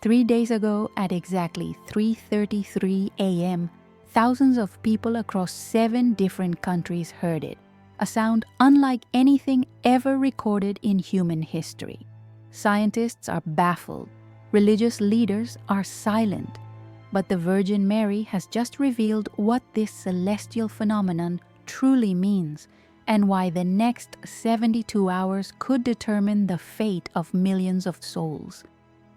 3 days ago at exactly 3:33 a.m., thousands of people across 7 different countries heard it, a sound unlike anything ever recorded in human history. Scientists are baffled, religious leaders are silent, but the Virgin Mary has just revealed what this celestial phenomenon truly means and why the next 72 hours could determine the fate of millions of souls.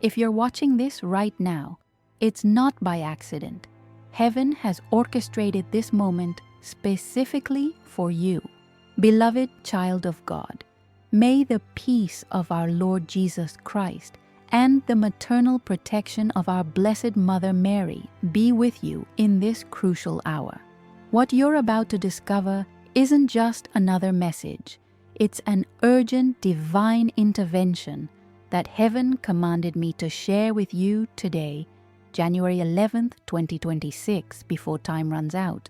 If you're watching this right now, it's not by accident. Heaven has orchestrated this moment specifically for you. Beloved child of God, may the peace of our Lord Jesus Christ and the maternal protection of our Blessed Mother Mary be with you in this crucial hour. What you're about to discover isn't just another message. It's an urgent divine intervention that heaven commanded me to share with you today, January 11th, 2026, before time runs out.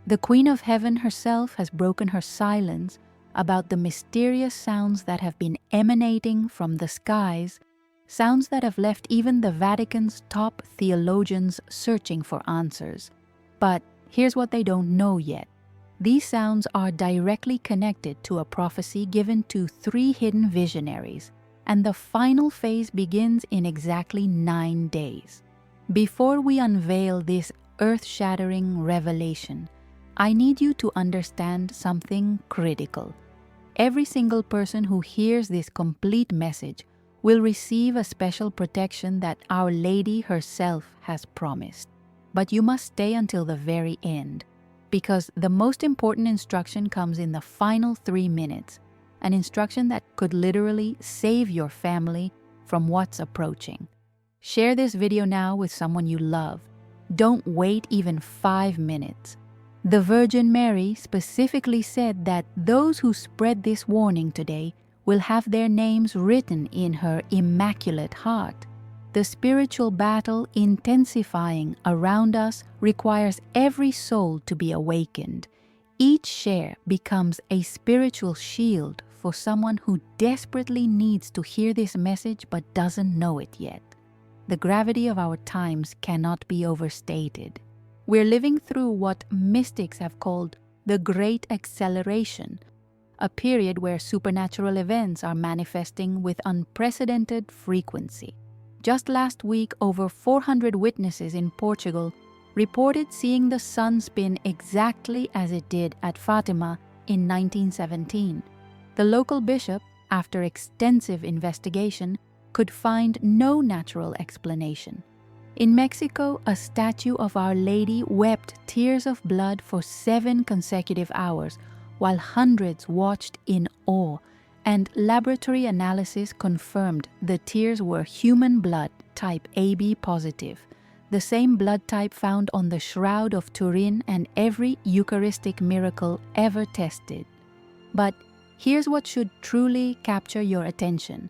The Queen of Heaven herself has broken her silence about the mysterious sounds that have been emanating from the skies, sounds that have left even the Vatican's top theologians searching for answers. But here's what they don't know yet. These sounds are directly connected to a prophecy given to 3 hidden visionaries, and the final phase begins in exactly 9 days. Before we unveil this earth-shattering revelation, I need you to understand something critical. Every single person who hears this complete message will receive a special protection that Our Lady herself has promised. But you must stay until the very end, because the most important instruction comes in the final 3 minutes, an instruction that could literally save your family from what's approaching. Share this video now with someone you love. Don't wait even 5 minutes. The Virgin Mary specifically said that those who spread this warning today will have their names written in her immaculate heart. The spiritual battle intensifying around us requires every soul to be awakened. Each share becomes a spiritual shield for someone who desperately needs to hear this message but doesn't know it yet. The gravity of our times cannot be overstated. We're living through what mystics have called the Great Acceleration, a period where supernatural events are manifesting with unprecedented frequency. Just last week, over 400 witnesses in Portugal reported seeing the sun spin exactly as it did at Fatima in 1917. The local bishop, after extensive investigation, could find no natural explanation. In Mexico, a statue of Our Lady wept tears of blood for 7 consecutive hours, while hundreds watched in awe, and laboratory analysis confirmed the tears were human blood type AB positive, the same blood type found on the Shroud of Turin and every Eucharistic miracle ever tested. But here's what should truly capture your attention.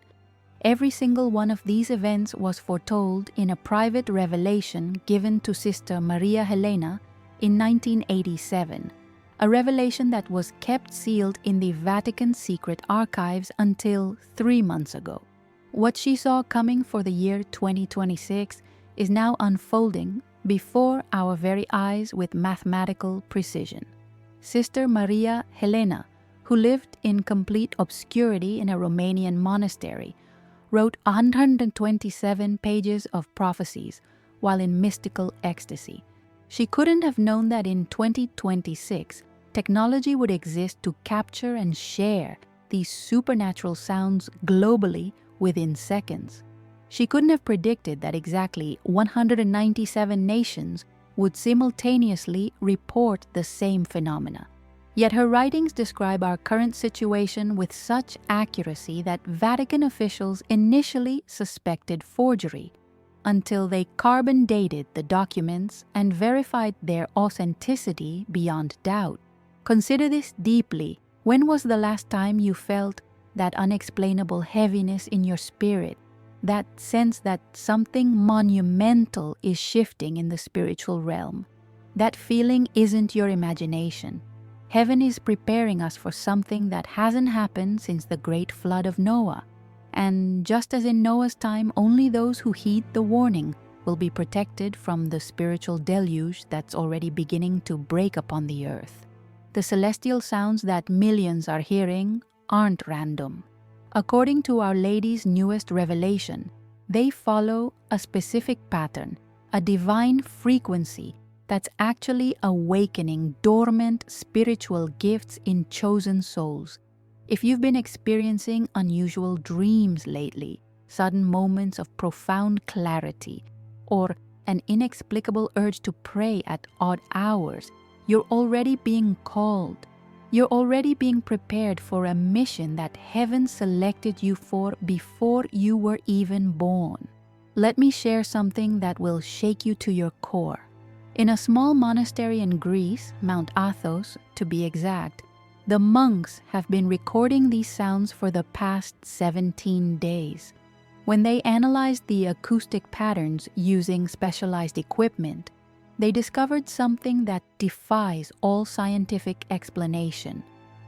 Every single one of these events was foretold in a private revelation given to Sister Maria Helena in 1987, a revelation that was kept sealed in the Vatican secret archives until 3 months ago. What she saw coming for the year 2026 is now unfolding before our very eyes with mathematical precision. Sister Maria Helena, who lived in complete obscurity in a Romanian monastery, wrote 127 pages of prophecies while in mystical ecstasy. She couldn't have known that in 2026, technology would exist to capture and share these supernatural sounds globally within seconds. She couldn't have predicted that exactly 197 nations would simultaneously report the same phenomena. Yet her writings describe our current situation with such accuracy that Vatican officials initially suspected forgery, until they carbon dated the documents and verified their authenticity beyond doubt. Consider this deeply. When was the last time you felt that unexplainable heaviness in your spirit, that sense that something monumental is shifting in the spiritual realm? That feeling isn't your imagination. Heaven is preparing us for something that hasn't happened since the great flood of Noah. And just as in Noah's time, only those who heed the warning will be protected from the spiritual deluge that's already beginning to break upon the earth. The celestial sounds that millions are hearing aren't random. According to Our Lady's newest revelation, they follow a specific pattern, a divine frequency that's actually awakening dormant spiritual gifts in chosen souls. If you've been experiencing unusual dreams lately, sudden moments of profound clarity, or an inexplicable urge to pray at odd hours, you're already being called. You're already being prepared for a mission that heaven selected you for before you were even born. Let me share something that will shake you to your core. In a small monastery in Greece, Mount Athos to be exact, the monks have been recording these sounds for the past 17 days. When they analyzed the acoustic patterns using specialized equipment, they discovered something that defies all scientific explanation.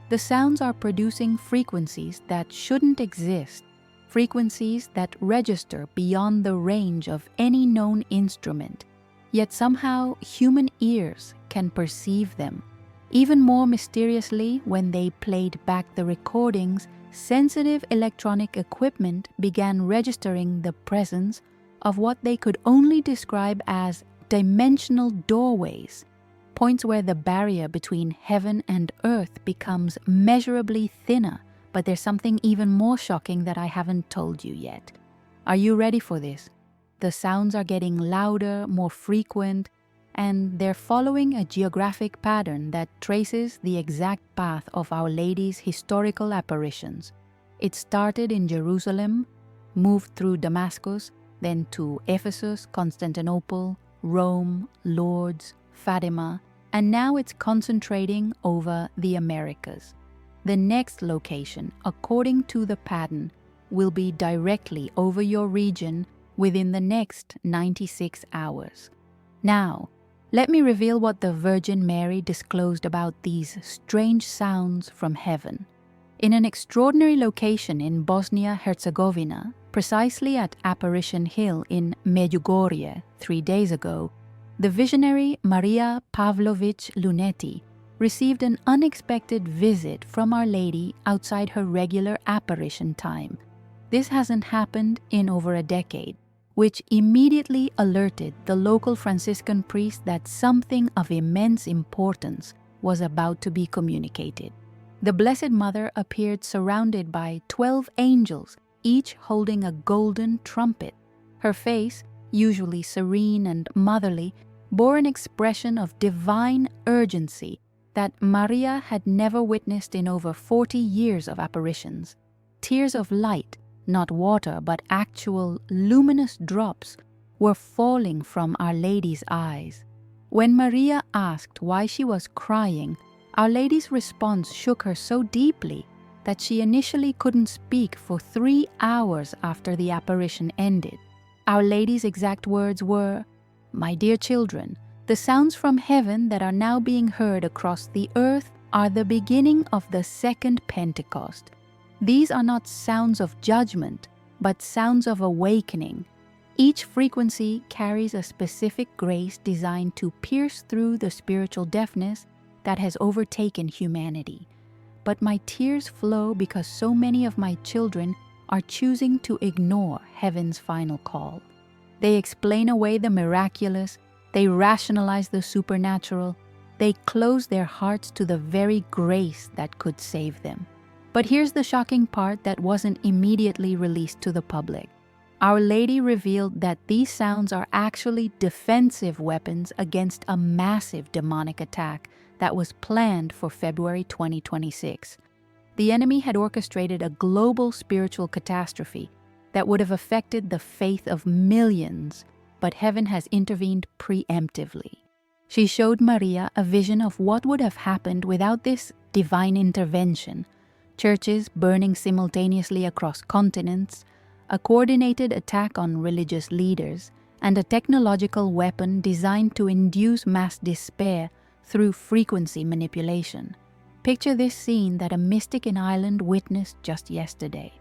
The sounds are producing frequencies that shouldn't exist, frequencies that register beyond the range of any known instrument, yet somehow human ears can perceive them. Even more mysteriously, when they played back the recordings, sensitive electronic equipment began registering the presence of what they could only describe as dimensional doorways, points where the barrier between heaven and earth becomes measurably thinner. But there's something even more shocking that I haven't told you yet. Are you ready for this? The sounds are getting louder, more frequent, and they're following a geographic pattern that traces the exact path of Our Lady's historical apparitions. It started in Jerusalem, moved through Damascus, then to Ephesus, Constantinople, Rome, Lourdes, Fatima, and now it's concentrating over the Americas. The next location, according to the pattern, will be directly over your region within the next 96 hours. Now, let me reveal what the Virgin Mary disclosed about these strange sounds from heaven. In an extraordinary location in Bosnia-Herzegovina, precisely at Apparition Hill in Medjugorje 3 days ago, the visionary Maria Pavlovich Lunetti received an unexpected visit from Our Lady outside her regular apparition time. This hasn't happened in over a decade, which immediately alerted the local Franciscan priest that something of immense importance was about to be communicated. The Blessed Mother appeared surrounded by 12 angels, each holding a golden trumpet. Her face, usually serene and motherly, bore an expression of divine urgency that Maria had never witnessed in over 40 years of apparitions. Tears of light, not water but actual luminous drops, were falling from Our Lady's eyes. When Maria asked why she was crying, Our Lady's response shook her so deeply that she initially couldn't speak for 3 hours after the apparition ended. Our Lady's exact words were, "My dear children, the sounds from heaven that are now being heard across the earth are the beginning of the second Pentecost. These are not sounds of judgment, but sounds of awakening. Each frequency carries a specific grace designed to pierce through the spiritual deafness that has overtaken humanity. But my tears flow because so many of my children are choosing to ignore heaven's final call. They explain away the miraculous, they rationalize the supernatural, they close their hearts to the very grace that could save them." But here's the shocking part that wasn't immediately released to the public. Our Lady revealed that these sounds are actually defensive weapons against a massive demonic attack that was planned for February 2026. The enemy had orchestrated a global spiritual catastrophe that would have affected the faith of millions, but heaven has intervened preemptively. She showed Maria a vision of what would have happened without this divine intervention: churches burning simultaneously across continents, a coordinated attack on religious leaders, and a technological weapon designed to induce mass despair through frequency manipulation. Picture this scene that a mystic in Ireland witnessed just yesterday.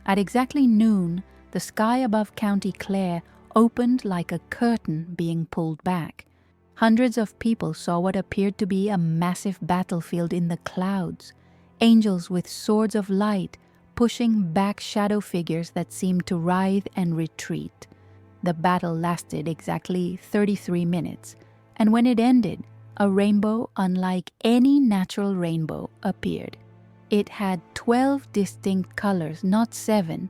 At exactly noon, the sky above County Clare opened like a curtain being pulled back. Hundreds of people saw what appeared to be a massive battlefield in the clouds, angels with swords of light pushing back shadow figures that seemed to writhe and retreat. The battle lasted exactly 33 minutes, and when it ended, a rainbow unlike any natural rainbow appeared. It had 12 distinct colors, not 7,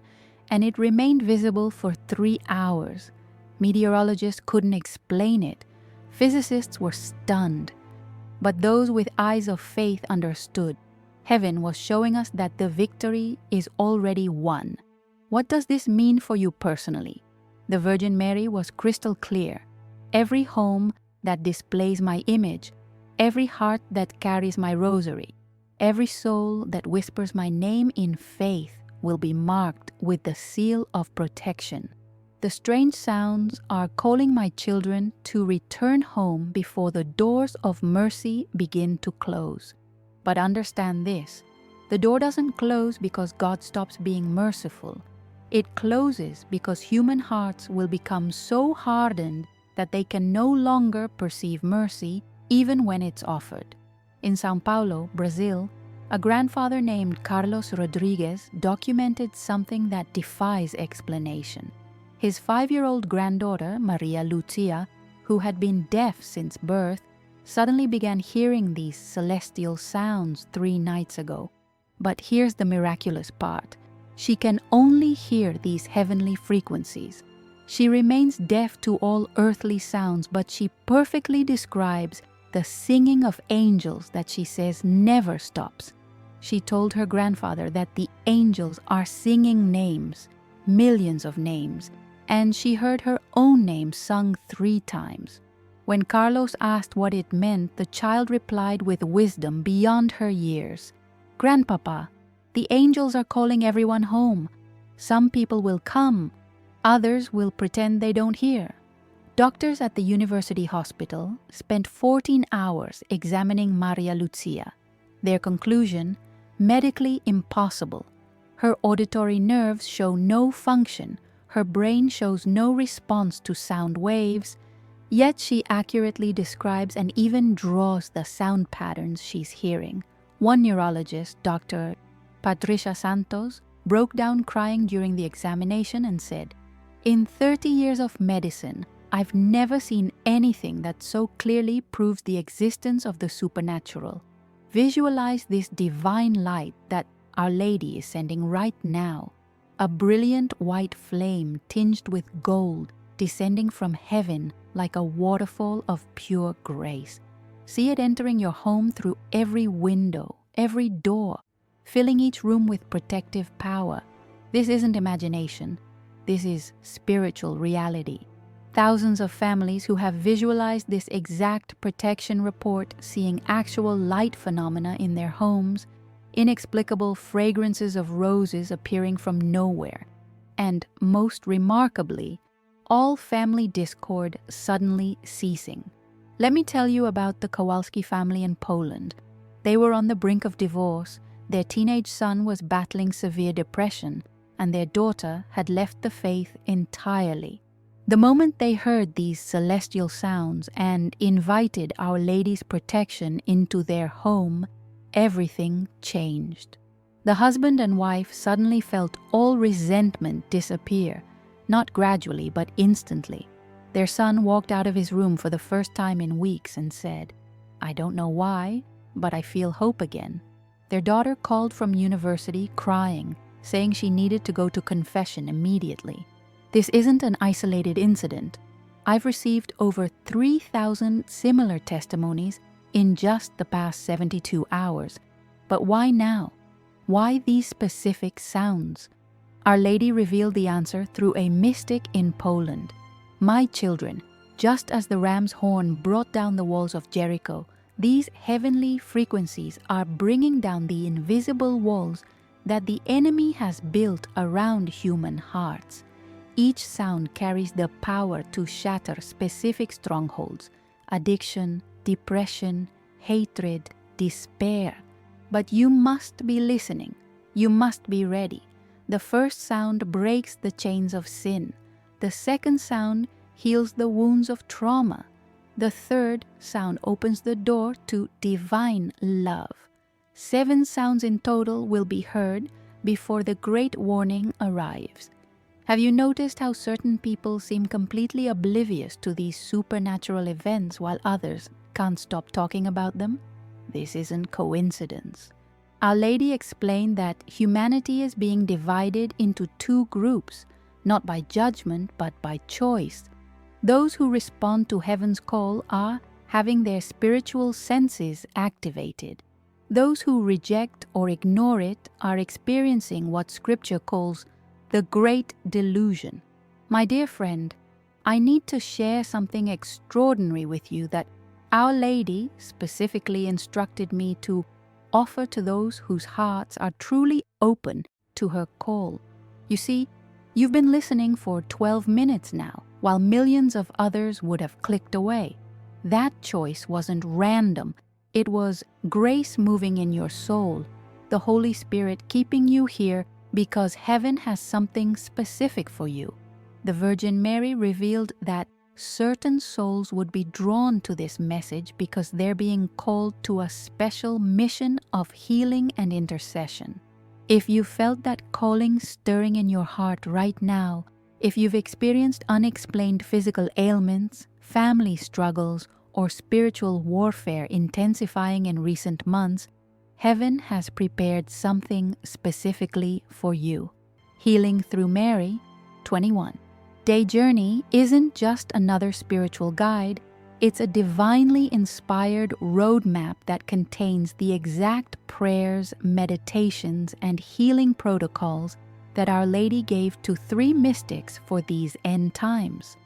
and it remained visible for 3 hours. Meteorologists couldn't explain it. Physicists were stunned. But those with eyes of faith understood. Heaven was showing us that the victory is already won. What does this mean for you personally? The Virgin Mary was crystal clear. Every home that displays my image, every heart that carries my rosary, every soul that whispers my name in faith will be marked with the seal of protection. The strange sounds are calling my children to return home before the doors of mercy begin to close. But understand this, the door doesn't close because God stops being merciful. It closes because human hearts will become so hardened that they can no longer perceive mercy even when it's offered. In São Paulo, Brazil, a grandfather named Carlos Rodrigues documented something that defies explanation. His 5-year-old granddaughter, Maria Lucia, who had been deaf since birth, suddenly began hearing these celestial sounds 3 nights ago. But here's the miraculous part. She can only hear these heavenly frequencies. She remains deaf to all earthly sounds, but she perfectly describes the singing of angels that she says never stops. She told her grandfather that the angels are singing names, millions of names, and she heard her own name sung 3 times. When Carlos asked what it meant, the child replied with wisdom beyond her years. "Grandpapa, the angels are calling everyone home. Some people will come, others will pretend they don't hear." Doctors at the university hospital spent 14 hours examining Maria Lucia. Their conclusion, medically impossible. Her auditory nerves show no function, her brain shows no response to sound waves, yet she accurately describes and even draws the sound patterns she's hearing. One neurologist, Dr. Patricia Santos, broke down crying during the examination and said, "In 30 years of medicine, I've never seen anything that so clearly proves the existence of the supernatural. Visualize this divine light that Our Lady is sending right now. A brilliant white flame tinged with gold descending from heaven like a waterfall of pure grace. See it entering your home through every window, every door, filling each room with protective power. This isn't imagination. This is spiritual reality." Thousands of families who have visualized this exact protection report, seeing actual light phenomena in their homes, inexplicable fragrances of roses appearing from nowhere, and most remarkably, all family discord suddenly ceasing. Let me tell you about the Kowalski family in Poland. They were on the brink of divorce, their teenage son was battling severe depression, and their daughter had left the faith entirely. The moment they heard these celestial sounds and invited Our Lady's protection into their home, everything changed. The husband and wife suddenly felt all resentment disappear, not gradually but instantly. Their son walked out of his room for the first time in weeks and said, "I don't know why, but I feel hope again." Their daughter called from university crying, saying she needed to go to confession immediately. This isn't an isolated incident. I've received over 3,000 similar testimonies in just the past 72 hours. But why now? Why these specific sounds? Our Lady revealed the answer through a mystic in Poland. "My children, just as the ram's horn brought down the walls of Jericho, these heavenly frequencies are bringing down the invisible walls that the enemy has built around human hearts. Each sound carries the power to shatter specific strongholds, addiction, depression, hatred, despair. But you must be listening. You must be ready. The first sound breaks the chains of sin. The second sound heals the wounds of trauma. The third sound opens the door to divine love. 7 sounds in total will be heard before the great warning arrives. Have you noticed how certain people seem completely oblivious to these supernatural events while others can't stop talking about them? This isn't coincidence. Our Lady explained that humanity is being divided into 2 groups, not by judgment but by choice. Those who respond to heaven's call are having their spiritual senses activated. Those who reject or ignore it are experiencing what Scripture calls the great delusion. My dear friend, I need to share something extraordinary with you that Our Lady specifically instructed me to offer to those whose hearts are truly open to her call. You see, you've been listening for 12 minutes now, while millions of others would have clicked away. That choice wasn't random. It was grace moving in your soul, the Holy Spirit keeping you here because heaven has something specific for you. The Virgin Mary revealed that certain souls would be drawn to this message because they're being called to a special mission of healing and intercession. If you felt that calling stirring in your heart right now, if you've experienced unexplained physical ailments, family struggles, or spiritual warfare intensifying in recent months, heaven has prepared something specifically for you. Healing Through Mary, 21. Day Journey isn't just another spiritual guide, it's a divinely inspired roadmap that contains the exact prayers, meditations, and healing protocols that Our Lady gave to 3 mystics for these end times.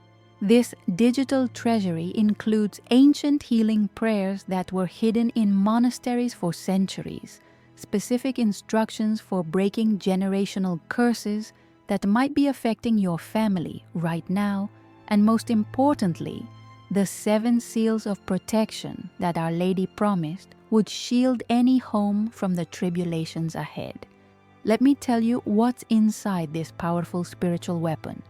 This digital treasury includes ancient healing prayers that were hidden in monasteries for centuries, specific instructions for breaking generational curses that might be affecting your family right now, and most importantly, the 7 seals of protection that Our Lady promised would shield any home from the tribulations ahead. Let me tell you what's inside this powerful spiritual weapon.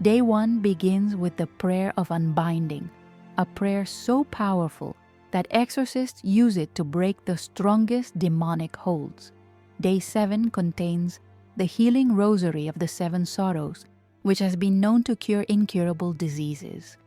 Day 1 begins with the prayer of unbinding, a prayer so powerful that exorcists use it to break the strongest demonic holds. Day 7 contains the healing rosary of the 7 sorrows, which has been known to cure incurable diseases.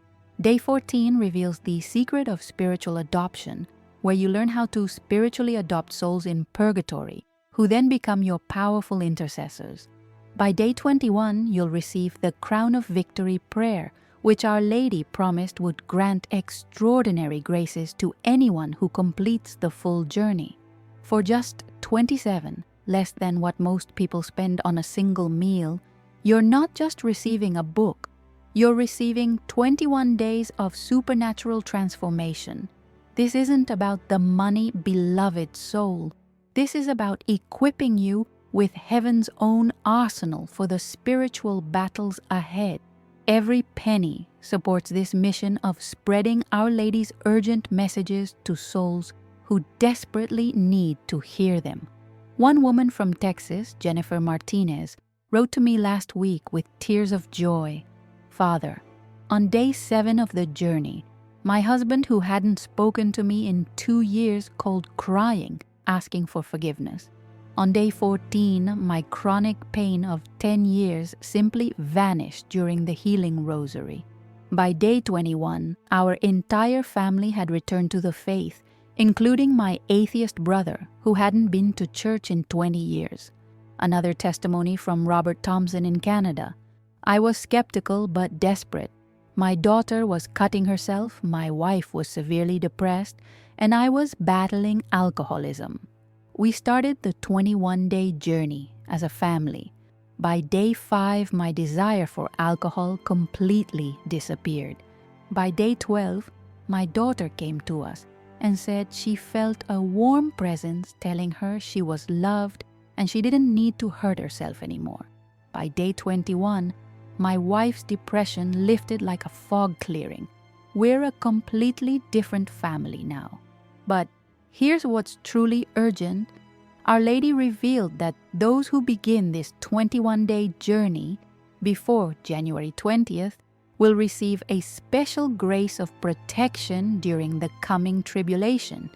Day 14 reveals the secret of spiritual adoption, where you learn how to spiritually adopt souls in purgatory, who then become your powerful intercessors. By day 21, you'll receive the Crown of Victory prayer, which Our Lady promised would grant extraordinary graces to anyone who completes the full journey. For just 27, less than what most people spend on a single meal, you're not just receiving a book, you're receiving 21 days of supernatural transformation. This isn't about the money-beloved soul. This is about equipping you with heaven's own arsenal for the spiritual battles ahead. Every penny supports this mission of spreading Our Lady's urgent messages to souls who desperately need to hear them. One woman from Texas, Jennifer Martinez, wrote to me last week with tears of joy. Father, on day 7 of the journey, my husband, who hadn't spoken to me in 2 years, called crying, asking for forgiveness. On day 14, my chronic pain of 10 years simply vanished during the healing rosary. By day 21, our entire family had returned to the faith, including my atheist brother, who hadn't been to church in 20 years. Another testimony from Robert Thompson in Canada. I was skeptical but desperate. My daughter was cutting herself, my wife was severely depressed, and I was battling alcoholism. We started the 21-day journey as a family. By day 5, my desire for alcohol completely disappeared. By day 12, my daughter came to us and said she felt a warm presence telling her she was loved and she didn't need to hurt herself anymore. By day 21, my wife's depression lifted like a fog clearing. We're a completely different family now. But here's what's truly urgent. Our Lady revealed that those who begin this 21-day journey before January 20th will receive a special grace of protection during the coming tribulation.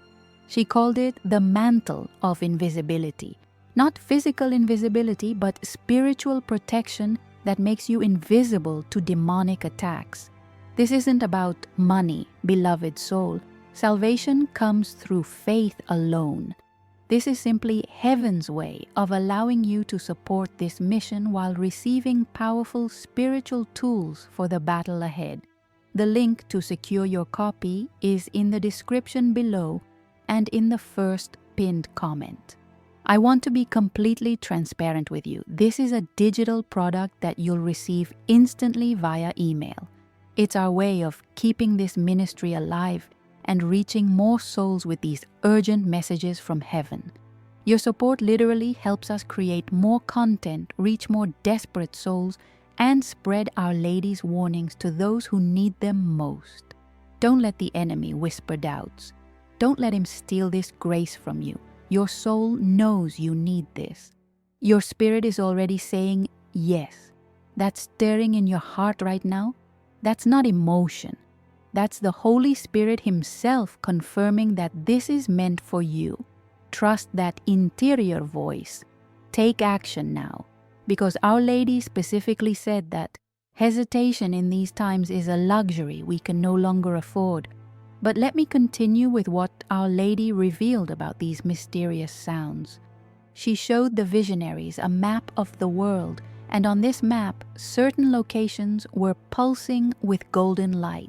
She called it the mantle of invisibility. Not physical invisibility, but spiritual protection that makes you invisible to demonic attacks. This isn't about money, beloved soul. Salvation comes through faith alone. This is simply heaven's way of allowing you to support this mission while receiving powerful spiritual tools for the battle ahead. The link to secure your copy is in the description below and in the first pinned comment. I want to be completely transparent with you. This is a digital product that you'll receive instantly via email. It's our way of keeping this ministry alive and reaching more souls with these urgent messages from heaven. Your support literally helps us create more content, reach more desperate souls, and spread Our Lady's warnings to those who need them most. Don't let the enemy whisper doubts. Don't let him steal this grace from you. Your soul knows you need this. Your spirit is already saying yes. That stirring in your heart right now, that's not emotion. That's the Holy Spirit Himself confirming that this is meant for you. Trust that interior voice. Take action now, because Our Lady specifically said that hesitation in these times is a luxury we can no longer afford. But let me continue with what Our Lady revealed about these mysterious sounds. She showed the visionaries a map of the world, and on this map, certain locations were pulsing with golden light.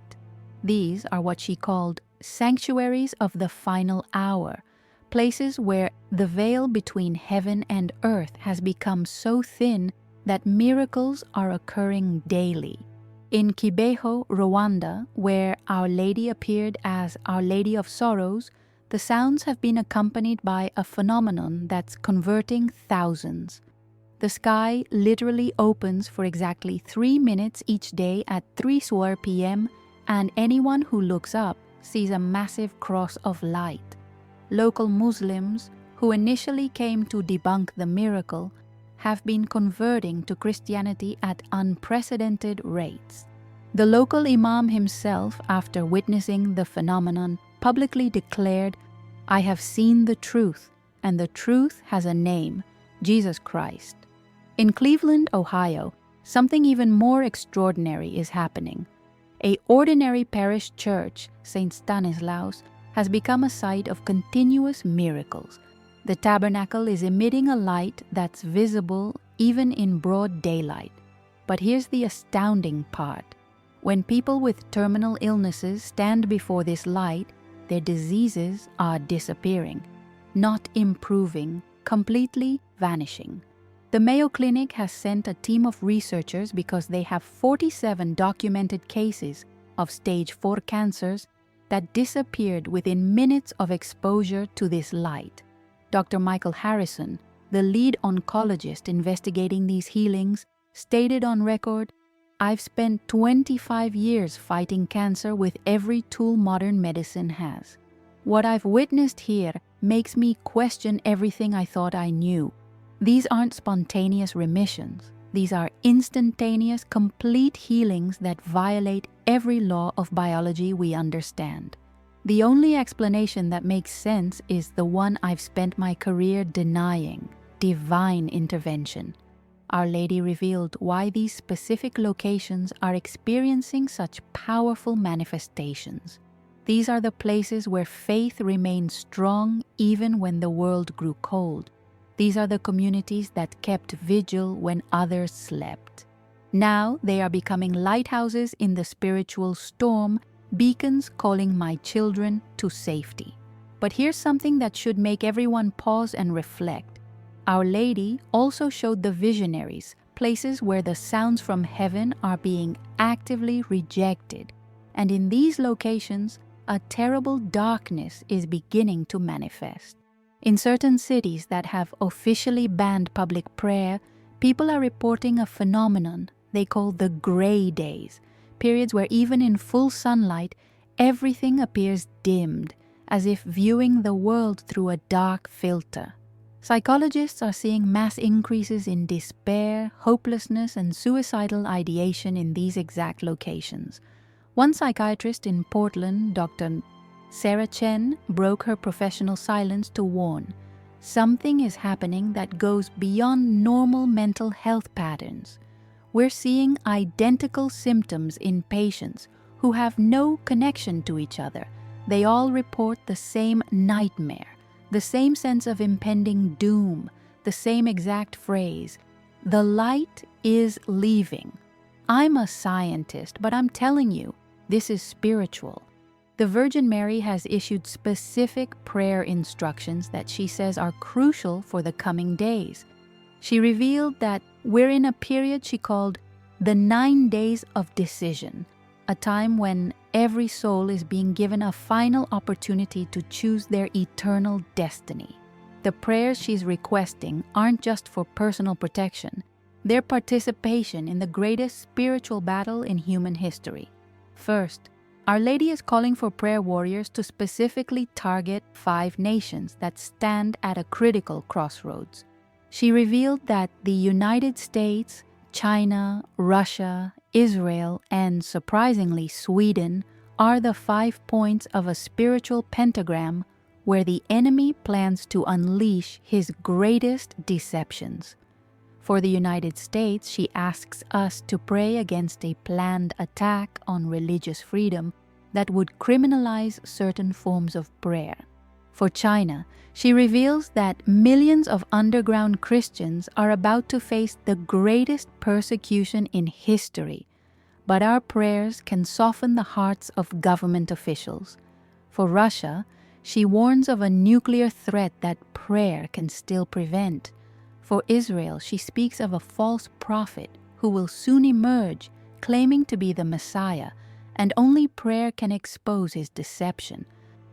These are what she called sanctuaries of the final hour, places where the veil between heaven and earth has become so thin that miracles are occurring daily. In Kibeho, Rwanda, where Our Lady appeared as Our Lady of Sorrows, the sounds have been accompanied by a phenomenon that's converting thousands. The sky literally opens for exactly 3 minutes each day at 3 p.m., and anyone who looks up sees a massive cross of light. Local Muslims, who initially came to debunk the miracle, have been converting to Christianity at unprecedented rates. The local imam himself, after witnessing the phenomenon, publicly declared, "I have seen the truth, and the truth has a name, Jesus Christ." In Cleveland, Ohio, something even more extraordinary is happening. An ordinary parish church, St. Stanislaus, has become a site of continuous miracles. The tabernacle is emitting a light that's visible even in broad daylight. But here's the astounding part. When people with terminal illnesses stand before this light, their diseases are disappearing, not improving, completely vanishing. The Mayo Clinic has sent a team of researchers because they have 47 documented cases of stage 4 cancers that disappeared within minutes of exposure to this light. Dr. Michael Harrison, the lead oncologist investigating these healings, stated on record, "I've spent 25 years fighting cancer with every tool modern medicine has. What I've witnessed here makes me question everything I thought I knew. These aren't spontaneous remissions. These are instantaneous, complete healings that violate every law of biology we understand. The only explanation that makes sense is the one I've spent my career denying: divine intervention." Our Lady revealed why these specific locations are experiencing such powerful manifestations. These are the places where faith remained strong even when the world grew cold. These are the communities that kept vigil when others slept. Now they are becoming lighthouses in the spiritual storm, beacons calling my children to safety. But here's something that should make everyone pause and reflect. Our Lady also showed the visionaries places where the sounds from heaven are being actively rejected. And in these locations, a terrible darkness is beginning to manifest. In certain cities that have officially banned public prayer, people are reporting a phenomenon they call the gray days, periods where even in full sunlight, everything appears dimmed, as if viewing the world through a dark filter. Psychologists are seeing mass increases in despair, hopelessness, and suicidal ideation in these exact locations. One psychiatrist in Portland, Dr. Sarah Chen, broke her professional silence to warn, something is happening that goes beyond normal mental health patterns. We're seeing identical symptoms in patients who have no connection to each other. They all report the same nightmare, the same sense of impending doom, the same exact phrase, "The light is leaving." I'm a scientist, but I'm telling you, this is spiritual. The Virgin Mary has issued specific prayer instructions that she says are crucial for the coming days. She revealed that we're in a period she called the 9 days of decision, a time when every soul is being given a final opportunity to choose their eternal destiny. The prayers she's requesting aren't just for personal protection, they're participation in the greatest spiritual battle in human history. First, Our Lady is calling for prayer warriors to specifically target 5 nations that stand at a critical crossroads. She revealed that the United States, China, Russia, Israel, and surprisingly Sweden are the 5 points of a spiritual pentagram where the enemy plans to unleash his greatest deceptions. For the United States, she asks us to pray against a planned attack on religious freedom that would criminalize certain forms of prayer. For China, she reveals that millions of underground Christians are about to face the greatest persecution in history, but our prayers can soften the hearts of government officials. For Russia, she warns of a nuclear threat that prayer can still prevent. For Israel, she speaks of a false prophet who will soon emerge, claiming to be the Messiah, and only prayer can expose his deception.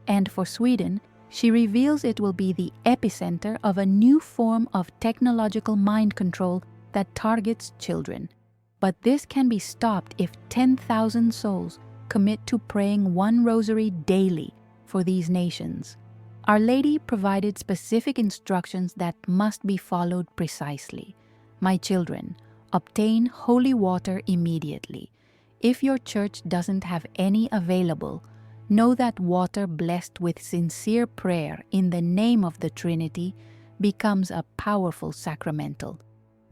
And for Sweden, she reveals it will be the epicenter of a new form of technological mind control that targets children. But this can be stopped if 10,000 souls commit to praying 1 rosary daily for these nations. Our Lady provided specific instructions that must be followed precisely. My children, obtain holy water immediately. If your church doesn't have any available, know that water blessed with sincere prayer in the name of the Trinity becomes a powerful sacramental.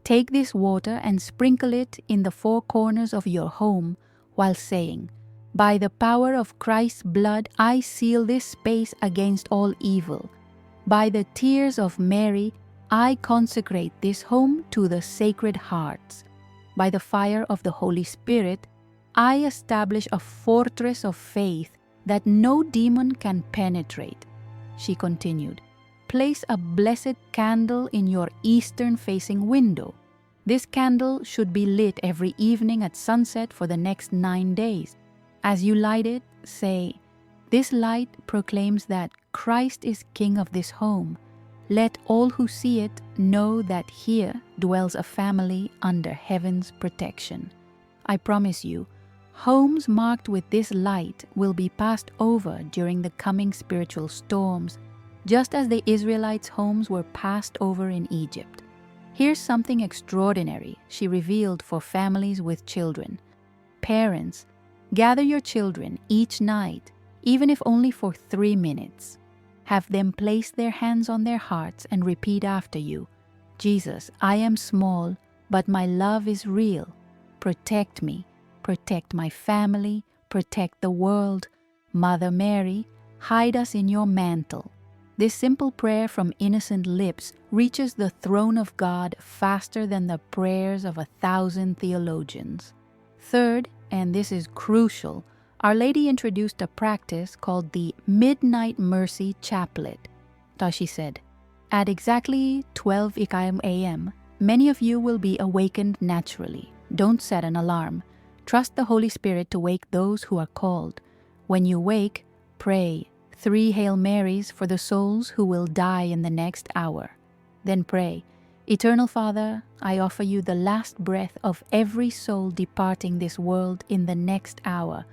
Take this water and sprinkle it in the 4 corners of your home while saying, "By the power of Christ's blood, I seal this space against all evil. By the tears of Mary, I consecrate this home to the Sacred Hearts. By the fire of the Holy Spirit, I establish a fortress of faith that no demon can penetrate." She continued, "Place a blessed candle in your eastern-facing window. This candle should be lit every evening at sunset for the next 9 days. As you light it, say, 'This light proclaims that Christ is King of this home. Let all who see it know that here dwells a family under heaven's protection.' I promise you, homes marked with this light will be passed over during the coming spiritual storms, just as the Israelites' homes were passed over in Egypt. Here's something extraordinary she revealed for families with children. Parents, gather your children each night, even if only for 3 minutes. Have them place their hands on their hearts and repeat after you, 'Jesus, I am small, but my love is real. Protect me, protect my family, protect the world. Mother Mary, hide us in your mantle.' This simple prayer from innocent lips reaches the throne of God faster than the prayers of 1,000 theologians. Third, and this is crucial, Our Lady introduced a practice called the Midnight Mercy Chaplet. She said, "At exactly 12 a.m., many of you will be awakened naturally. Don't set an alarm. Trust the Holy Spirit to wake those who are called. When you wake, pray 3 Hail Marys for the souls who will die in the next hour. Then pray, 'Eternal Father, I offer you the last breath of every soul departing this world in the next hour.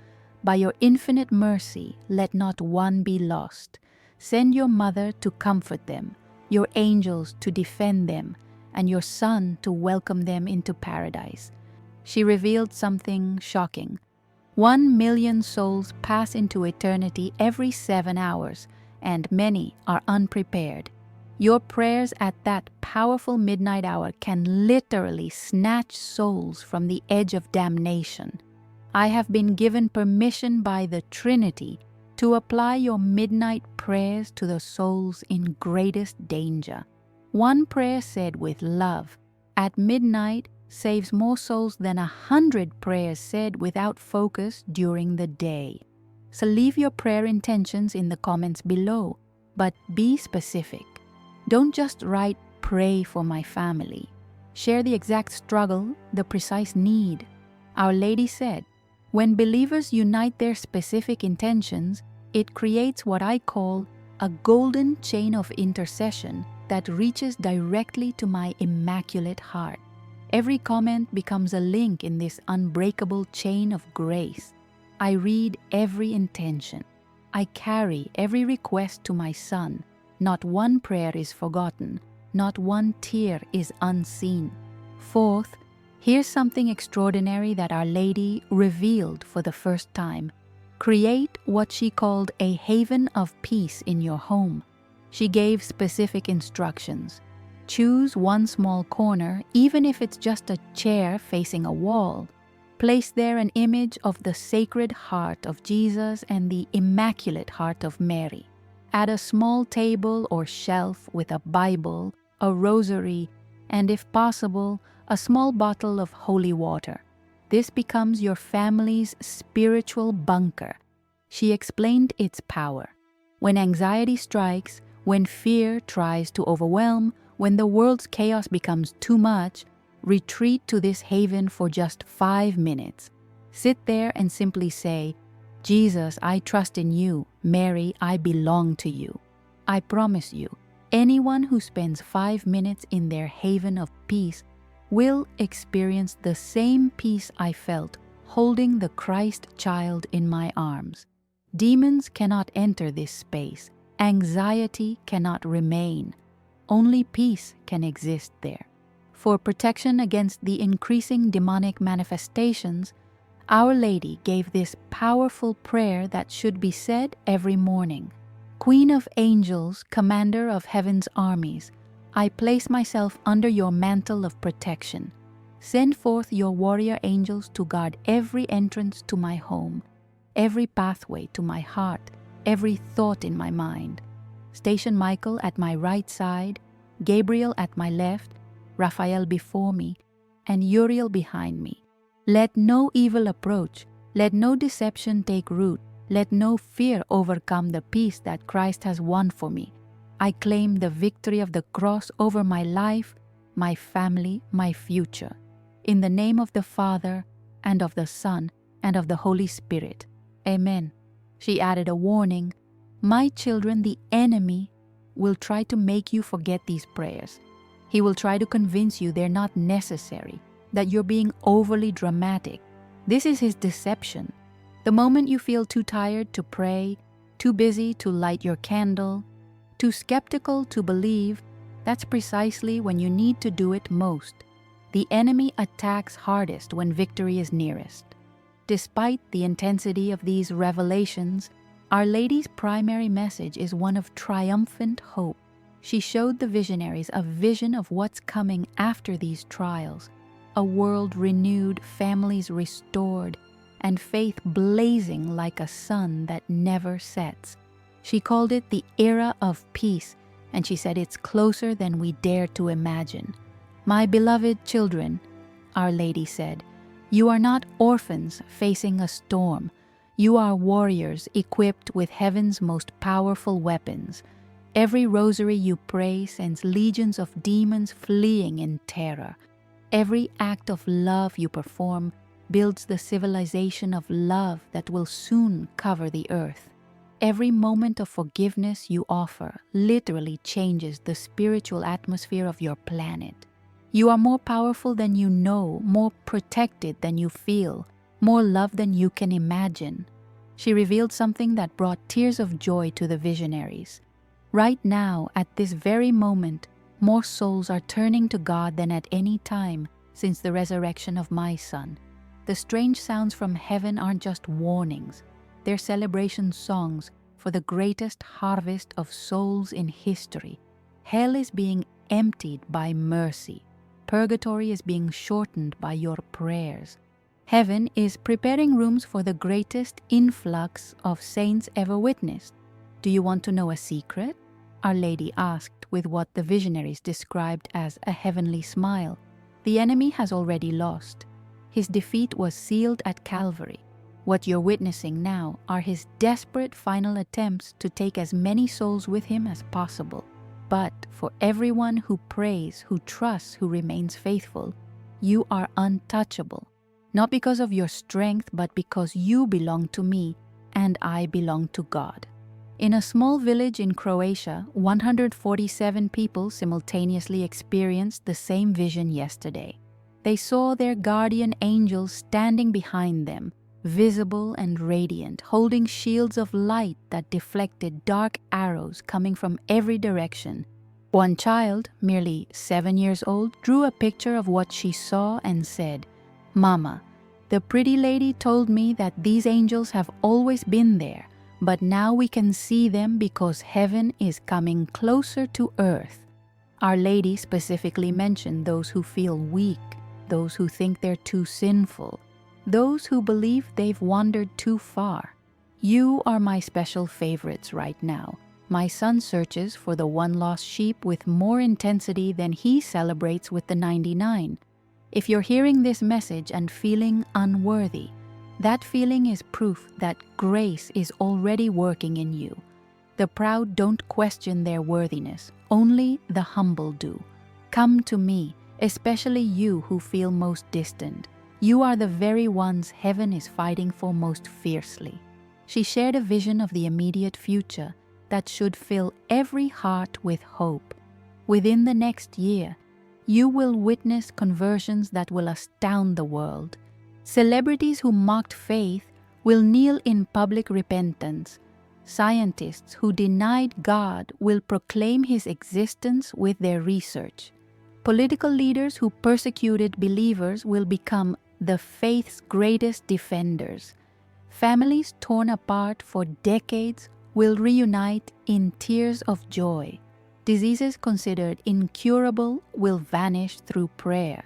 By your infinite mercy, let not one be lost. Send your mother to comfort them. your angels to defend them, and your Son to welcome them into paradise. She revealed something shocking. 1 million souls pass into eternity every 7 hours, and many are unprepared. Your prayers at that powerful midnight hour can literally snatch souls from the edge of damnation. I have been given permission by the Trinity to apply your midnight prayers to the souls in greatest danger. One prayer said with love at midnight saves more souls than 100 prayers said without focus during the day. So leave your prayer intentions in the comments below, but be specific. Don't just write, "Pray for my family." Share the exact struggle, the precise need. Our Lady said, when believers unite their specific intentions, it creates what I call a golden chain of intercession that reaches directly to my immaculate heart. Every comment becomes a link in this unbreakable chain of grace. I read every intention. I carry every request to my Son. Not one prayer is forgotten. Not one tear is unseen. Fourth, here's something extraordinary that Our Lady revealed for the first time. Create what she called a haven of peace in your home. She gave specific instructions. Choose one small corner, even if it's just a chair facing a wall. Place there an image of the Sacred Heart of Jesus and the Immaculate Heart of Mary. Add a small table or shelf with a Bible, a rosary, and if possible, a small bottle of holy water. This becomes your family's spiritual bunker. She explained its power. When anxiety strikes, when fear tries to overwhelm, when the world's chaos becomes too much, retreat to this haven for just 5 minutes. Sit there and simply say, "Jesus, I trust in you. Mary, I belong to you." I promise you, anyone who spends 5 minutes in their haven of peace will experience the same peace I felt holding the Christ child in my arms. Demons cannot enter this space. Anxiety cannot remain. Only peace can exist there. For protection against the increasing demonic manifestations, Our Lady gave this powerful prayer that should be said every morning. Queen of angels, commander of heaven's armies, I place myself under your mantle of protection. Send forth your warrior angels to guard every entrance to my home, every pathway to my heart, every thought in my mind. Station Michael at my right side, Gabriel at my left, Raphael before me, and Uriel behind me. Let no evil approach, let no deception take root, let no fear overcome the peace that Christ has won for me. I claim the victory of the cross over my life, my family, my future. In the name of the Father, and of the Son, and of the Holy Spirit. Amen. She added a warning. My children, the enemy will try to make you forget these prayers. He will try to convince you they're not necessary, that you're being overly dramatic. This is his deception. The moment you feel too tired to pray, too busy to light your candle, too skeptical to believe, that's precisely when you need to do it most. The enemy attacks hardest when victory is nearest. Despite the intensity of these revelations, Our Lady's primary message is one of triumphant hope. She showed the visionaries a vision of what's coming after these trials, a world renewed, families restored, and faith blazing like a sun that never sets. She called it the era of peace, and she said it's closer than we dare to imagine. My beloved children, Our Lady said, you are not orphans facing a storm. You are warriors equipped with heaven's most powerful weapons. Every rosary you pray sends legions of demons fleeing in terror. Every act of love you perform builds the civilization of love that will soon cover the earth. Every moment of forgiveness you offer literally changes the spiritual atmosphere of your planet. You are more powerful than you know, more protected than you feel, more loved than you can imagine. She revealed something that brought tears of joy to the visionaries. Right now, at this very moment, more souls are turning to God than at any time since the resurrection of my Son. The strange sounds from heaven aren't just warnings. They're celebration songs for the greatest harvest of souls in history. Hell is being emptied by mercy. Purgatory is being shortened by your prayers. Heaven is preparing rooms for the greatest influx of saints ever witnessed. Do you want to know a secret? Our Lady asked with what the visionaries described as a heavenly smile. The enemy has already lost. His defeat was sealed at Calvary. What you're witnessing now are his desperate final attempts to take as many souls with him as possible. But for everyone who prays, who trusts, who remains faithful, you are untouchable. Not because of your strength, but because you belong to me and I belong to God. In a small village in Croatia, 147 people simultaneously experienced the same vision yesterday. They saw their guardian angels standing behind them, visible and radiant, holding shields of light that deflected dark arrows coming from every direction. One child, merely 7 years old, drew a picture of what she saw and said, "Mama, the pretty lady told me that these angels have always been there, but now we can see them because heaven is coming closer to earth." Our Lady specifically mentioned those who feel weak, those who think they're too sinful, those who believe they've wandered too far. You are my special favorites right now. My son searches for the one lost sheep with more intensity than he celebrates with the 99. If you're hearing this message and feeling unworthy, that feeling is proof that grace is already working in you. The proud don't question their worthiness, only the humble do. Come to me, especially you who feel most distant. You are the very ones heaven is fighting for most fiercely. She shared a vision of the immediate future that should fill every heart with hope. Within the next year, you will witness conversions that will astound the world. Celebrities who mocked faith will kneel in public repentance. Scientists who denied God will proclaim his existence with their research. Political leaders who persecuted believers will become the faith's greatest defenders. Families torn apart for decades will reunite in tears of joy. Diseases considered incurable will vanish through prayer.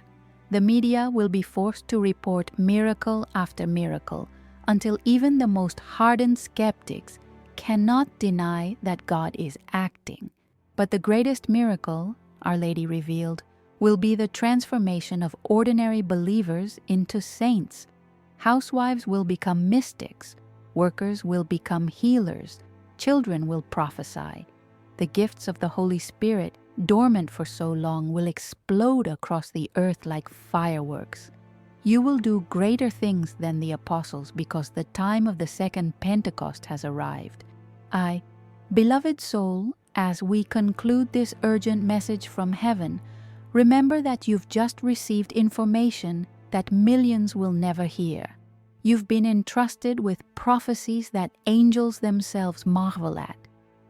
The media will be forced to report miracle after miracle until even the most hardened skeptics cannot deny that God is acting. But the greatest miracle, Our Lady revealed, will be the transformation of ordinary believers into saints. Housewives will become mystics. Workers will become healers. Children will prophesy. The gifts of the Holy Spirit, dormant for so long, will explode across the earth like fireworks. You will do greater things than the apostles because the time of the second Pentecost has arrived. Beloved soul, as we conclude this urgent message from heaven, remember that you've just received information that millions will never hear. You've been entrusted with prophecies that angels themselves marvel at.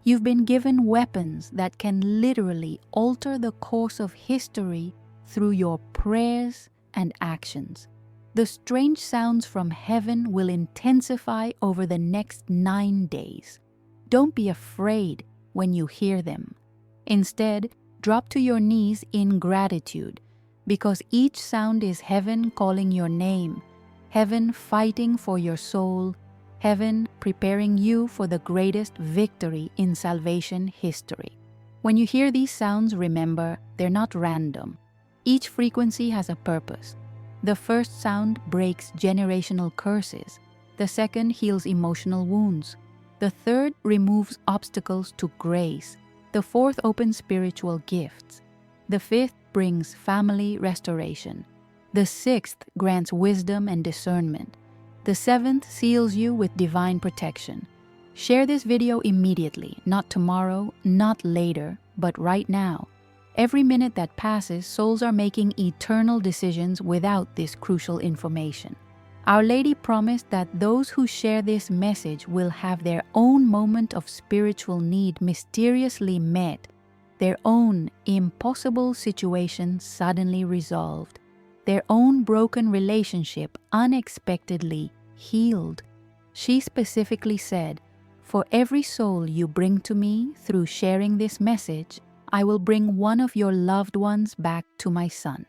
You've been given weapons that can literally alter the course of history through your prayers and actions. The strange sounds from heaven will intensify over the next 9 days. Don't be afraid when you hear them. Instead, drop to your knees in gratitude, because each sound is heaven calling your name, heaven fighting for your soul, heaven preparing you for the greatest victory in salvation history. When you hear these sounds, remember, they're not random. Each frequency has a purpose. The first sound breaks generational curses. The second heals emotional wounds. The third removes obstacles to grace. The fourth opens spiritual gifts. The fifth brings family restoration. The sixth grants wisdom and discernment. The seventh seals you with divine protection. Share this video immediately, not tomorrow, not later, but right now. Every minute that passes, souls are making eternal decisions without this crucial information. Our Lady promised that those who share this message will have their own moment of spiritual need mysteriously met, their own impossible situation suddenly resolved, their own broken relationship unexpectedly healed. She specifically said, "For every soul you bring to me through sharing this message, I will bring one of your loved ones back to my Son."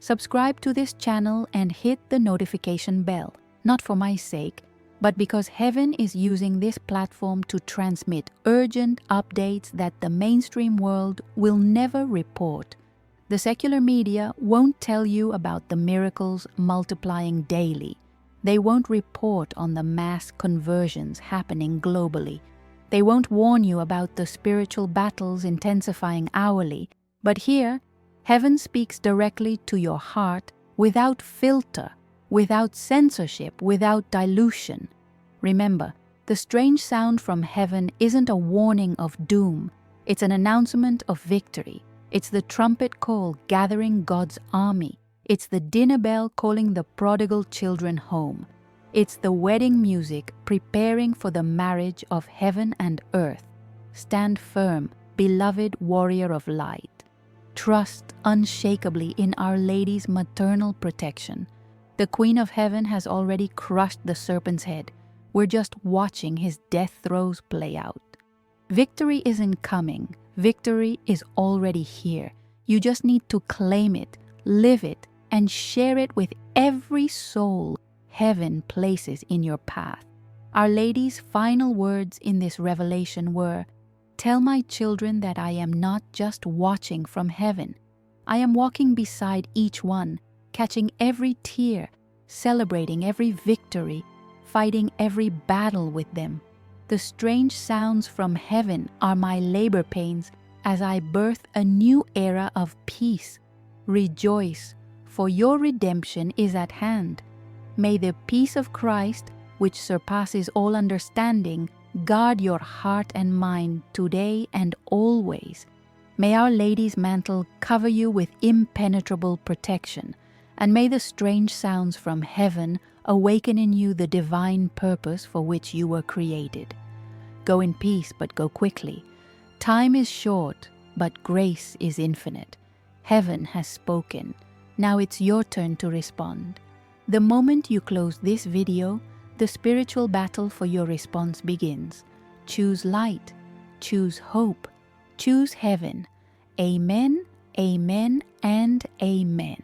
Subscribe to this channel and hit the notification bell, not for my sake, but because heaven is using this platform to transmit urgent updates that the mainstream world will never report. The secular media won't tell you about the miracles multiplying daily. They won't report on the mass conversions happening globally. They won't warn you about the spiritual battles intensifying hourly. But here, heaven speaks directly to your heart without filter, without censorship, without dilution. Remember, the strange sound from heaven isn't a warning of doom. It's an announcement of victory. It's the trumpet call gathering God's army. It's the dinner bell calling the prodigal children home. It's the wedding music preparing for the marriage of heaven and earth. Stand firm, beloved warrior of light. Trust unshakably in Our Lady's maternal protection. The Queen of Heaven has already crushed the serpent's head. We're just watching his death throes play out. Victory isn't coming. Victory is already here. You just need to claim it, live it, and share it with every soul heaven places in your path. Our Lady's final words in this revelation were, "Tell my children that I am not just watching from heaven. I am walking beside each one, catching every tear, celebrating every victory, fighting every battle with them. The strange sounds from heaven are my labor pains as I birth a new era of peace. Rejoice, for your redemption is at hand. May the peace of Christ, which surpasses all understanding, guard your heart and mind today and always. May Our Lady's mantle cover you with impenetrable protection, and may the strange sounds from heaven awaken in you the divine purpose for which you were created. Go in peace, but go quickly. Time is short, but grace is infinite. Heaven has spoken. Now it's your turn to respond. The moment you close this video, the spiritual battle for your response begins. Choose light, choose hope, choose heaven. Amen, amen, and amen.